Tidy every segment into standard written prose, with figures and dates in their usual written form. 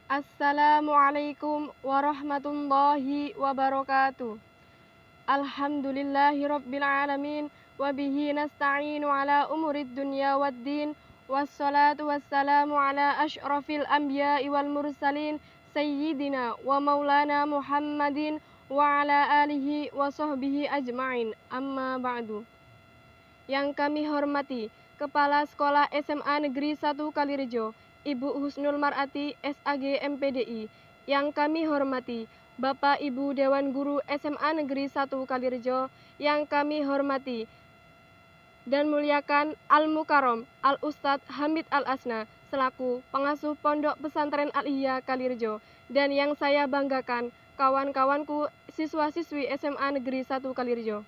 Assalamualaikum warahmatullahi wabarakatuh. Alhamdulillahi rabbil alamin wa bihi nasta'inu ala umurid dunya waddin wassalatu wassalamu ala asyrafil anbiya'i wal mursalin sayyidina wa maulana Muhammadin wa ala alihi wa sahbihi ajma'in. Amma ba'du. Yang kami hormati Kepala Sekolah SMA Negeri 1 Kalirejo, Ibu Husnul Mar'ati, SAG MPDI. Yang kami hormati Bapak Ibu Dewan Guru SMA Negeri 1 Kalirejo. Yang kami hormati dan muliakan Al-Mukarram Al-Ustadz Hamid Al-Asna selaku pengasuh Pondok Pesantren Al-Ihya Kalirejo. Dan yang saya banggakan kawan-kawanku siswa-siswi SMA Negeri 1 Kalirejo.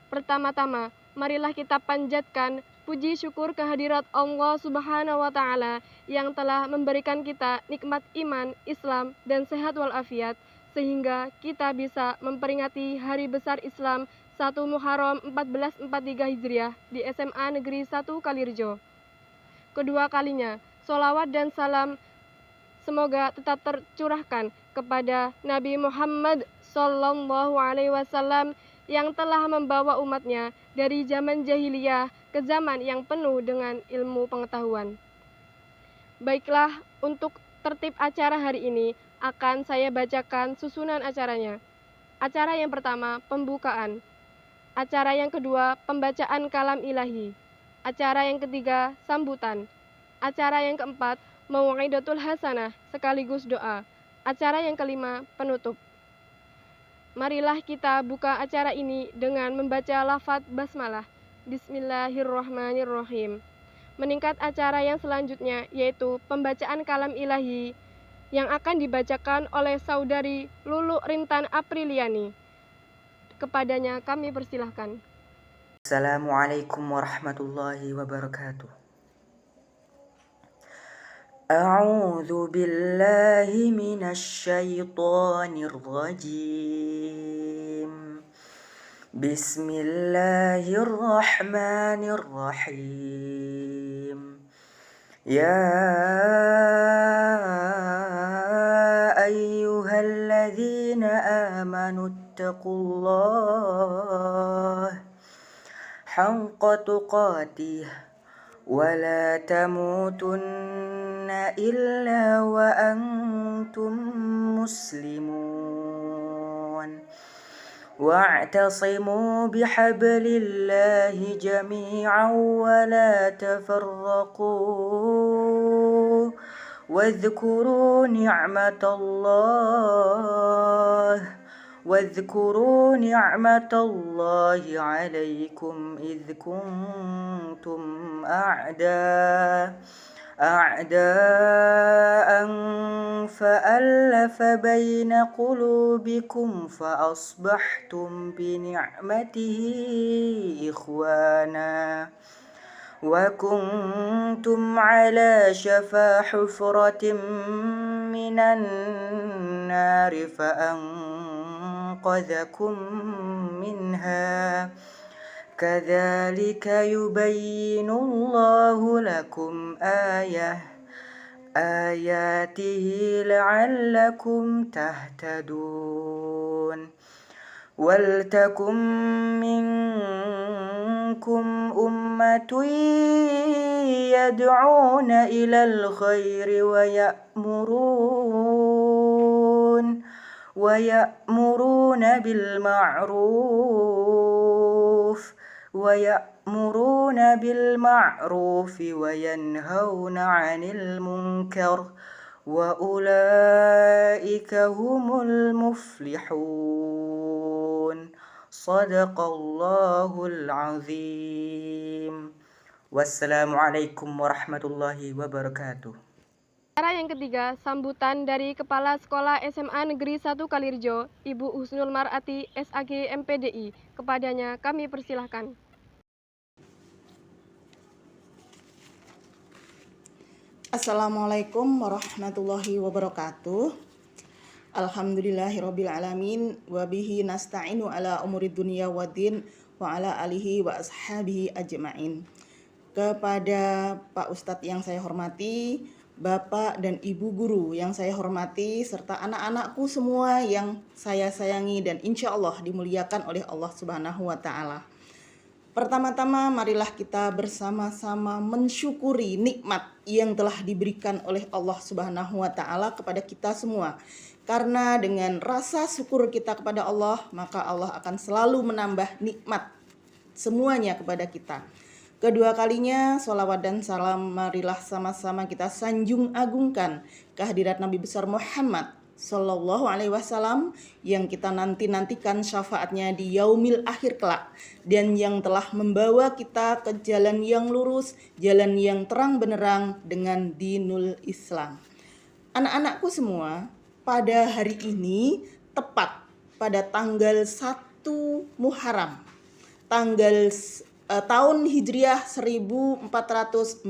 Pertama-tama, marilah kita panjatkan puji syukur kehadirat Allah Subhanahu wa Ta'ala yang telah memberikan kita nikmat iman, Islam, dan sehat walafiat, sehingga kita bisa memperingati Hari Besar Islam 1 Muharram 1443 Hijriah di SMA Negeri 1 Kalirejo. Kedua kalinya, sholawat dan salam semoga tetap tercurahkan kepada Nabi Muhammad Sallallahu Alaihi Wasallam yang telah membawa umatnya dari zaman jahiliyah ke zaman yang penuh dengan ilmu pengetahuan. Baiklah, untuk tertib acara hari ini akan saya bacakan susunan acaranya. Acara yang pertama, pembukaan. Acara yang kedua, pembacaan kalam ilahi. Acara yang ketiga, sambutan. Acara yang keempat, mau'idatul hasanah sekaligus doa. Acara yang kelima, penutup. Marilah kita buka acara ini dengan membaca lafaz basmalah. Bismillahirrahmanirrahim. Meningkat acara yang selanjutnya yaitu pembacaan kalam ilahi yang akan dibacakan oleh saudari Lulu Rintan Apriliani. Kepadanya kami persilahkan. Assalamualaikum warahmatullahi wabarakatuh. A'udzu billahi minasy syaithanir rajim. Bismillahirrahmanirrahim. Ya ayyuhalladzina amanu ittaqullaha haqqa tuqatih wa la tamutunna illa wa antum muslimun wa'tasimu bihablillahi jami'an wa la tafarraqu wadhkuru ni'matallahi 'alaikum idh kuntum a'da'an fa'alafa baina qulubikum fa'asbahtum bi ni'matihi ikhwana wa kuntum 'ala shafa hufratin minan nari fa'anqadhakum minha kadzalika yubayyinullahu lakum ayatihi la'allakum tahtadun. Waltakum minkum ummatun yad'una ilal khairi wa ya'muruna bil ma'ruf wa yanhauna 'anil munkar wa ulaika humul muflihun. Shadaqallahul azim. Wassalamualaikum warahmatullahi wabarakatuh. Acara yang ketiga, sambutan dari Kepala Sekolah SMA Negeri 1 Kalirejo, Ibu Husnul Mar'ati, SAG MPDI. Kepadanya kami persilahkan. Assalamualaikum warahmatullahi wabarakatuh. Alhamdulillahirabbil alamin wa bihi nasta'inu ala umurid dunya waddin wa ala alihi wa ashabihi ajma'in. Kepada Pak Ustadz yang saya hormati, Bapak dan Ibu guru yang saya hormati, serta anak-anakku semua yang saya sayangi dan insya Allah dimuliakan oleh Allah Subhanahu wa Ta'ala. Pertama-tama marilah kita bersama-sama mensyukuri nikmat yang telah diberikan oleh Allah Subhanahu wa Ta'ala kepada kita semua. Karena dengan rasa syukur kita kepada Allah, maka Allah akan selalu menambah nikmat semuanya kepada kita. Kedua kalinya, sholawat dan salam marilah sama-sama kita sanjung agungkan kehadirat Nabi besar Muhammad Sallallahu Alaihi Wasallam yang kita nantikan syafaatnya di yaumil akhir kelak, dan yang telah membawa kita ke jalan yang lurus, jalan yang terang benderang dengan dinul Islam. Anak-anakku semua, pada hari ini tepat pada tanggal 1 Muharram, tahun Hijriah 1443,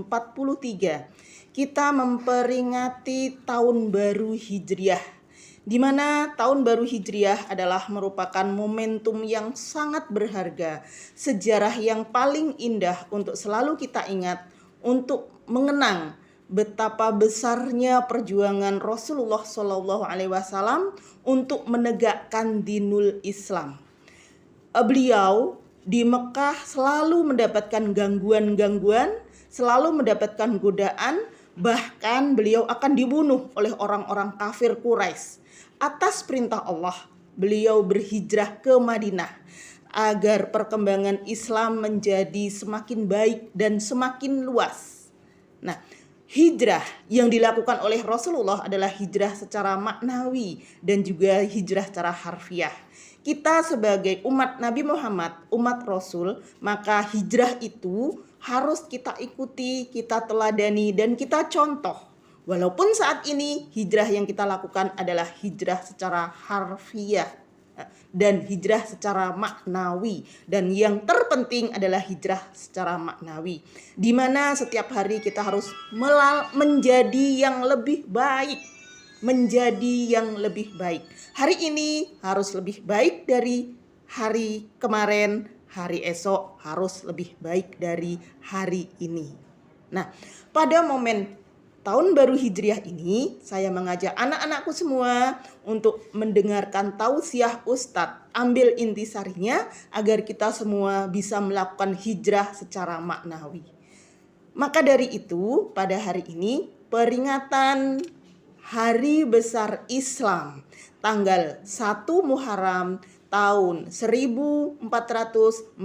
kita memperingati tahun baru Hijriah, di mana tahun baru Hijriah adalah merupakan momentum yang sangat berharga, sejarah yang paling indah untuk selalu kita ingat, untuk mengenang betapa besarnya perjuangan Rasulullah Shallallahu Alaihi Wasallam untuk menegakkan dinul Islam. Beliau di Mekah selalu mendapatkan gangguan-gangguan, selalu mendapatkan godaan, bahkan beliau akan dibunuh oleh orang-orang kafir Quraisy. Atas perintah Allah, beliau berhijrah ke Madinah agar perkembangan Islam menjadi semakin baik dan semakin luas. Nah, hijrah yang dilakukan oleh Rasulullah adalah hijrah secara maknawi dan juga hijrah secara harfiah. Kita sebagai umat Nabi Muhammad, umat Rasul, maka hijrah itu harus kita ikuti, kita teladani, dan kita contoh. Walaupun saat ini hijrah yang kita lakukan adalah hijrah secara harfiah dan hijrah secara maknawi, dan yang terpenting adalah hijrah secara maknawi, di mana setiap hari kita harus menjadi yang lebih baik, Hari ini harus lebih baik dari hari kemarin, hari esok harus lebih baik dari hari ini. Nah, pada momen tahun baru Hijriah ini, saya mengajak anak-anakku semua untuk mendengarkan tausiah Ustadz. Ambil intisarinya agar kita semua bisa melakukan hijrah secara maknawi. Maka dari itu, pada hari ini peringatan Hari Besar Islam tanggal 1 Muharram tahun 1443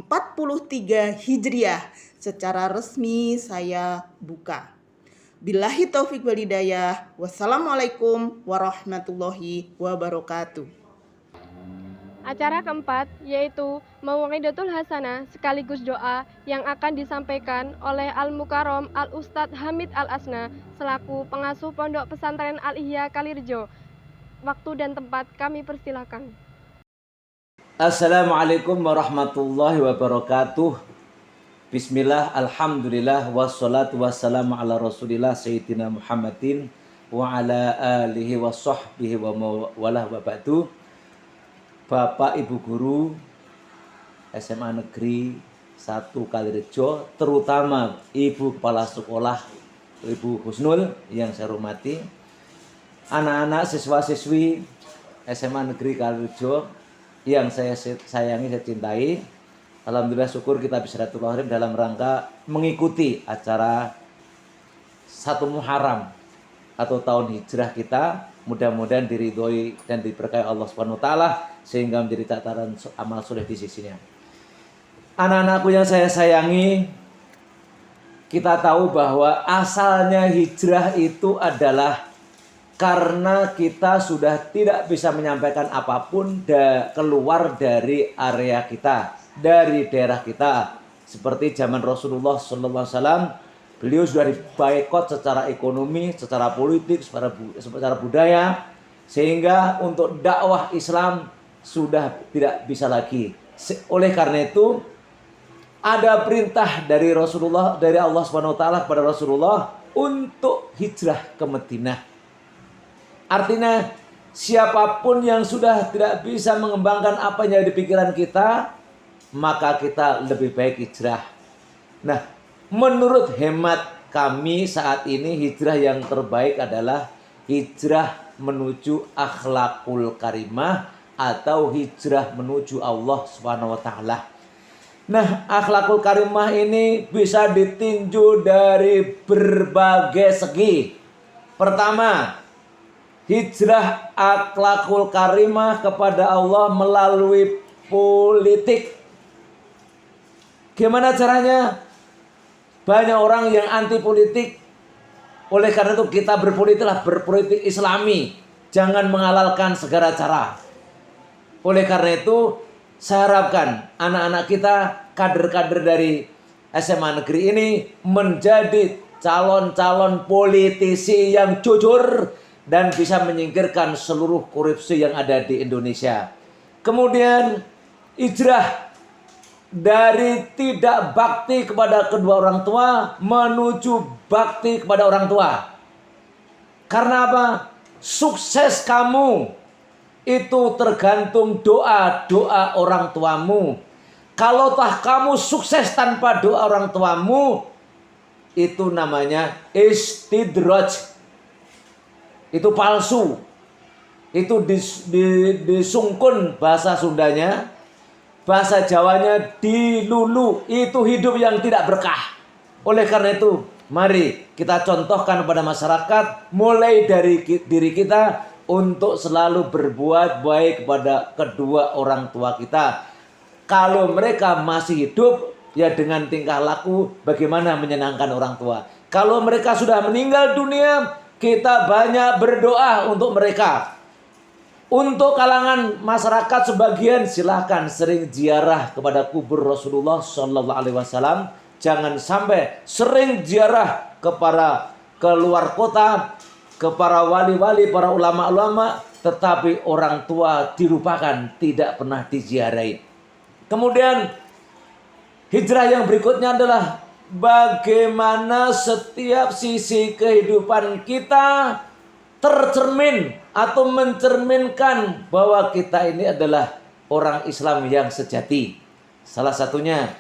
Hijriah secara resmi saya buka. Billahi taufik wal hidayah. Wassalamualaikum warahmatullahi wabarakatuh. Acara keempat yaitu Mau'idatul Hasanah sekaligus doa yang akan disampaikan oleh Al-Mukarram Al-Ustadz Hamid Al-Asna selaku pengasuh Pondok Pesantren Al-Ihya Kalirjo. Waktu dan tempat kami persilakan. Assalamualaikum warahmatullahi wabarakatuh. Bismillah, alhamdulillah, wassalatu wassalamu ala rasulillah sayyidina Muhammadin wa ala alihi wa sahbihi wa mawalah wa ba'du. Bapak Ibu Guru SMA Negeri 1 Kalirjo, terutama Ibu Kepala Sekolah Ibu Husnul yang saya hormati, anak-anak siswa-siswi SMA Negeri Kalirjo yang saya sayangi, saya cintai. Alhamdulillah syukur kita bisa silaturahim dalam rangka mengikuti acara 1 Muharram atau tahun hijrah kita. Mudah-mudahan diridhoi dan diberkahi Allah Subhanahu wa taala sehingga menjadi catatan amal soleh di sisinya. Anak-anakku yang saya sayangi, kita tahu bahwa asalnya hijrah itu adalah karena kita sudah tidak bisa menyampaikan apapun keluar dari area kita, dari daerah kita. Seperti zaman Rasulullah SAW, beliau sudah diboikot secara ekonomi, secara politik, secara budaya, sehingga untuk dakwah Islam sudah tidak bisa lagi. Oleh karena itu, ada perintah dari Rasulullah, dari Allah Subhanahu wa taala kepada Rasulullah untuk hijrah ke Madinah. Artinya, siapapun yang sudah tidak bisa mengembangkan apa yang ada di pikiran kita, maka kita lebih baik hijrah. Nah, menurut hemat kami saat ini hijrah yang terbaik adalah hijrah menuju akhlakul karimah atau hijrah menuju Allah Subhanahu wa taala. Nah, akhlakul karimah ini bisa ditinjau dari berbagai segi. Pertama, hijrah akhlakul karimah kepada Allah melalui politik. Gimana caranya? Banyak orang yang anti politik. Oleh karena itu kita berpolitiklah, berpolitik islami. Jangan menghalalkan segala cara. Oleh karena itu saya harapkan anak-anak kita, kader-kader dari SMA negeri ini menjadi calon-calon politisi yang jujur dan bisa menyingkirkan seluruh korupsi yang ada di Indonesia. Kemudian hijrah dari tidak bakti kepada kedua orang tua menuju bakti kepada orang tua. Karena apa? Sukses kamu itu tergantung doa-doa orang tuamu. Kalau tah kamu sukses tanpa doa orang tuamu, itu namanya istidraj. Itu palsu. Itu disungkun bahasa Sundanya. Bahasa Jawanya dilulu. Itu hidup yang tidak berkah. Oleh karena itu, mari kita contohkan kepada masyarakat mulai dari diri kita untuk selalu berbuat baik kepada kedua orang tua kita. Kalau mereka masih hidup, ya dengan tingkah laku bagaimana menyenangkan orang tua. Kalau mereka sudah meninggal dunia, kita banyak berdoa untuk mereka. Untuk kalangan masyarakat sebagian silahkan sering ziarah kepada kubur Rasulullah SAW. Jangan sampai sering ziarah kepada keluar kota, kepada wali-wali, para ulama-ulama, tetapi orang tua dilupakan, tidak pernah diziarahi. Kemudian hijrah yang berikutnya adalah bagaimana setiap sisi kehidupan kita tercermin atau mencerminkan bahwa kita ini adalah orang Islam yang sejati. Salah satunya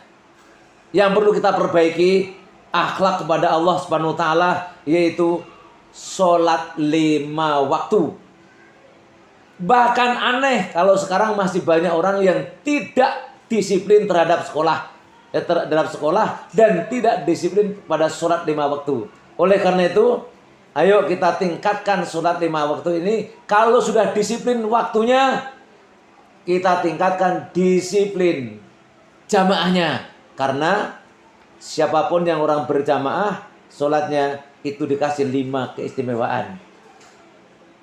yang perlu kita perbaiki akhlak kepada Allah Subhanahu wa taala, yaitu sholat 5 waktu. Bahkan aneh kalau sekarang masih banyak orang yang tidak disiplin terhadap sekolah, dan tidak disiplin pada sholat 5 waktu. Oleh karena itu, ayo kita tingkatkan sholat 5 waktu ini. Kalau sudah disiplin waktunya, kita tingkatkan disiplin jamaahnya. Karena siapapun yang orang berjamaah, sholatnya itu dikasih 5 keistimewaan.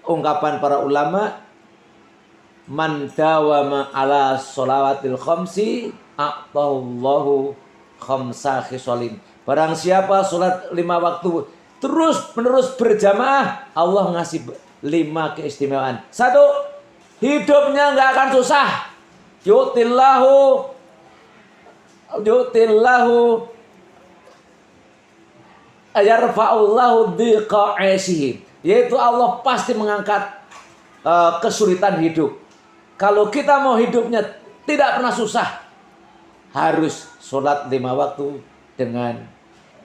Ungkapan para ulama, man dawama ala sholawatil khamsi a'tallahu khamsa khisalin. Barang siapa sholat 5 waktu terus menerus berjamaah, Allah ngasih 5 keistimewaan. 1, hidupnya nggak akan susah. Yu'tillahu yarfa'ullahu dhiqa 'aisihim. Yaitu Allah pasti mengangkat kesulitan hidup. Kalau kita mau hidupnya tidak pernah susah, harus sholat 5 waktu dengan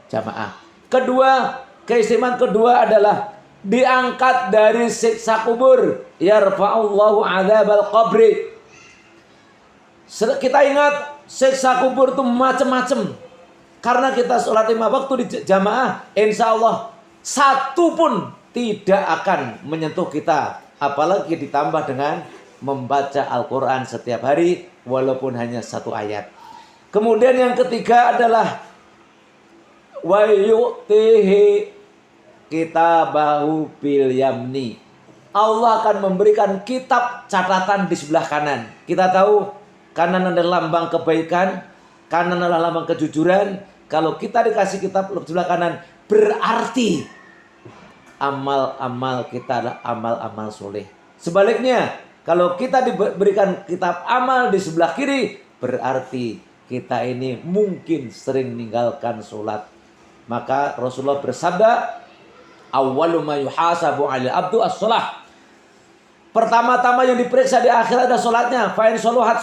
jamaah. Kedua, keistimewaan kedua adalah diangkat dari siksa kubur. Yarfa'ullahu 'adzabal qabri. Kita ingat siksa kubur itu macam-macam. Karena kita sholat 5 waktu di jamaah, insya Allah 1 pun tidak akan menyentuh kita. Apalagi ditambah dengan membaca Al-Quran setiap hari, walaupun hanya 1 ayat. Kemudian yang ketiga adalah wa yu'tihi kitabahu bil yamni. Allah akan memberikan kitab catatan di sebelah kanan. Kita tahu kanan adalah lambang kebaikan, kanan adalah lambang kejujuran. Kalau kita dikasih kitab di sebelah kanan, berarti amal-amal kita adalah amal-amal soleh. Sebaliknya, kalau kita diberikan kitab amal di sebelah kiri, berarti kita ini mungkin sering meninggalkan sholat. Maka Rasulullah bersabda, awwalu ma yuhasabu 'alal abdu as-shalah. Pertama-tama yang diperiksa di akhirat adalah sholatnya. Fa in shaluhat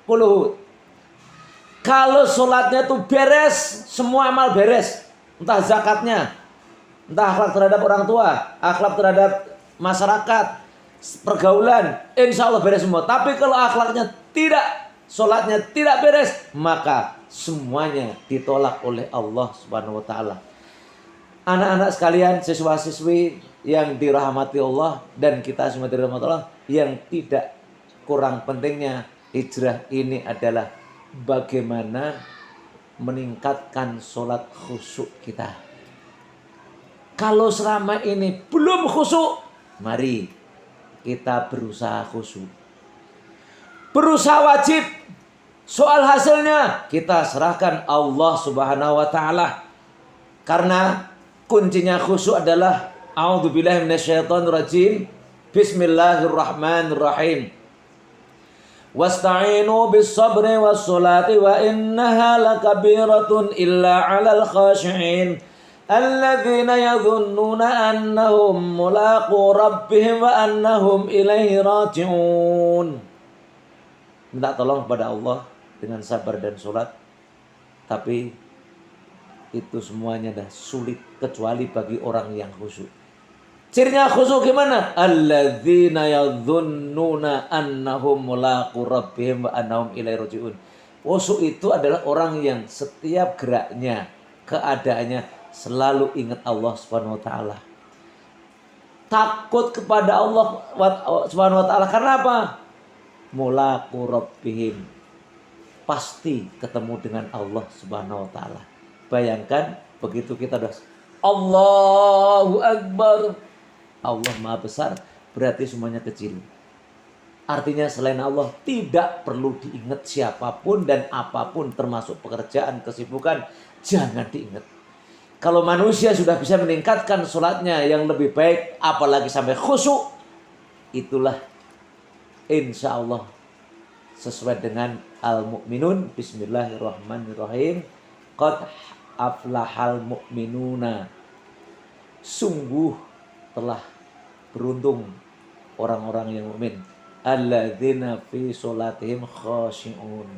kuluhu. Kalau sholatnya tuh beres, semua amal beres. Entah zakatnya, entah akhlak terhadap orang tua, akhlak terhadap masyarakat, pergaulan, insya Allah beres semua. Tapi kalau akhlaknya tidak, sholatnya tidak beres, maka semuanya ditolak oleh Allah Subhanahu wa Ta'ala. Anak-anak sekalian, siswa-siswi yang dirahmati Allah dan kita semua dirahmati Allah, yang tidak kurang pentingnya hijrah ini adalah bagaimana meningkatkan sholat khusyuk kita. Kalau selama ini belum khusyuk, mari kita berusaha khusyuk. Berusaha wajib. Soal hasilnya kita serahkan Allah Subhanahu wa Ta'ala. Karena kuncinya khusyuk adalah a'udzubillahi minasyaitonirrajim. Bismillahirrahmanirrahim. Wasta'inu bis-sabri was-salati wa innaha lakabiratun illa 'alal khashi'in alladzina yadhunnuna annahum mulaqu rabbihim wa annahum ilaihi raji'un. Minta tolong kepada Allah dengan sabar dan salat, tapi itu semuanya dah sulit kecuali bagi orang yang khusyuk. Cirinya khusyuk gimana? Alladzina yadhunnuna annahum mulaqu rabbihim wa annahum ilaihi raji'un. Khusyuk itu adalah orang yang setiap geraknya, keadaannya selalu ingat Allah Subhanahu wa Ta'ala. Takut kepada Allah Subhanahu wa Ta'ala. Karena apa? Mulaqu rabbihim. Pasti ketemu dengan Allah Subhanahu wa Ta'ala. Bayangkan begitu kita udah Allahu Akbar, Allah Maha Besar, berarti semuanya kecil. Artinya selain Allah tidak perlu diingat siapapun dan apapun, termasuk pekerjaan, kesibukan, jangan diingat. Kalau manusia sudah bisa meningkatkan sholatnya yang lebih baik, apalagi sampai khusyuk, itulah insya Allah sesuai dengan Al-Mu'minun. Bismillahirrahmanirrahim. Qad aflahal mu'minuna. Sungguh telah beruntung orang-orang yang mukmin. Alladzina fi sholatihim khashi'un.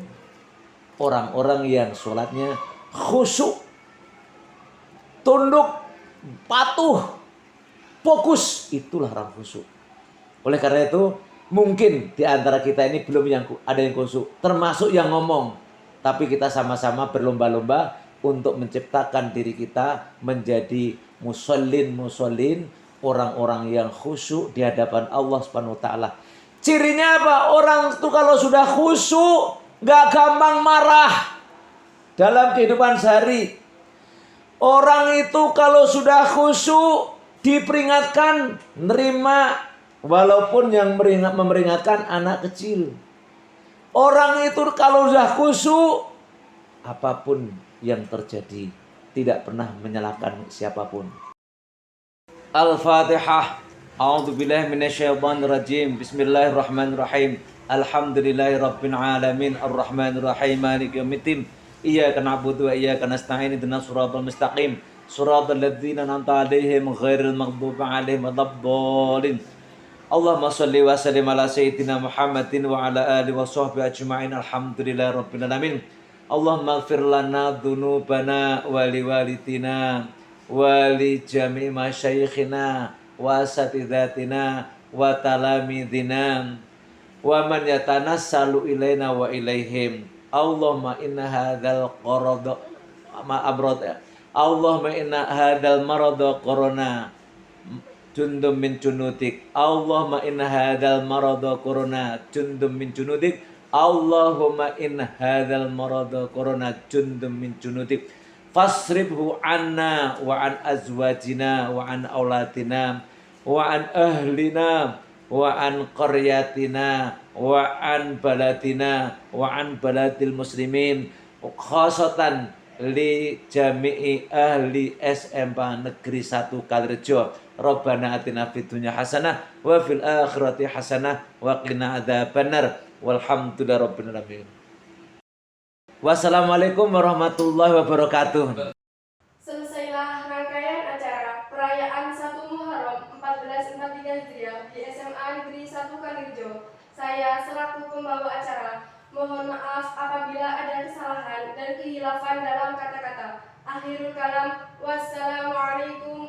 Orang-orang yang sholatnya khusyuk, tunduk, patuh, fokus, itulah orang khusyuk. Oleh karena itu, mungkin di antara kita ini belum ada yang khusyuk, termasuk yang ngomong. Tapi kita sama-sama berlomba-lomba untuk menciptakan diri kita menjadi musallin, orang-orang yang khusyuk di hadapan Allah Subhanahu wa Ta'ala. Cirinya apa? Orang itu kalau sudah khusyuk, gak gampang marah dalam kehidupan sehari. Orang itu kalau sudah khusyuk, diperingatkan, nerima, walaupun yang memperingatkan anak kecil. Orang itu kalau sudah khusyuk, apapun yang terjadi tidak pernah menyalahkan siapapun. Al-Fatihah. A'udzubillahi minasyaitonirrajim. Bismillahirrahmanirrahim. Alhamdulillahirabbil alamin arrahmanirrahim maliki yaumiddin. Iyyaka na'budu wa iyyaka nasta'in ihdinas siratal mustaqim. Siratal ladzina an'amta 'alaihim ghairil maghdubi 'alaihim waladdallin. Allahumma shalli wa sallim ala sayyidina Muhammadin wa ala alihi wa sahbihi ajma'in. Alhamdulillahirabbil alamin. Allahumma ighfir lana dzunubana wa liwalidina wa li jami'i masyayikhina wa asatidatina wa talamidina wa man yatanassalu ilaina wa ilaihim. Allahumma inna hadzal qarada ma abrad. Allahumma inna hadzal marada corona jundum min junudik. Allahumma inna hadzal marada corona jundum min junudik. Allahumma inna hadzal marada corona jundum min junudik. Fasribhu anna wa an azwajina wa an auladina wa an ahlina wa an qaryatina wa an baladina wa an baladil muslimin, khasatan li jami'i ahli SMP Negeri 1 Kalirejo. Rabbana atina fid dunya hasanah wa fil akhirati hasanah wa qina adzabannar. Walhamdulillahi rabbil alamin. Wassalamualaikum warahmatullahi wabarakatuh. Selesailah rangkaian acara perayaan 1 Muharram 1443 Hijriah di SMA Negeri 1 Kalirejo. Saya selaku pembawa acara Mohon maaf apabila ada kesalahan dan kehilafan dalam kata-kata. Akhirul kalam. Wassalamualaikum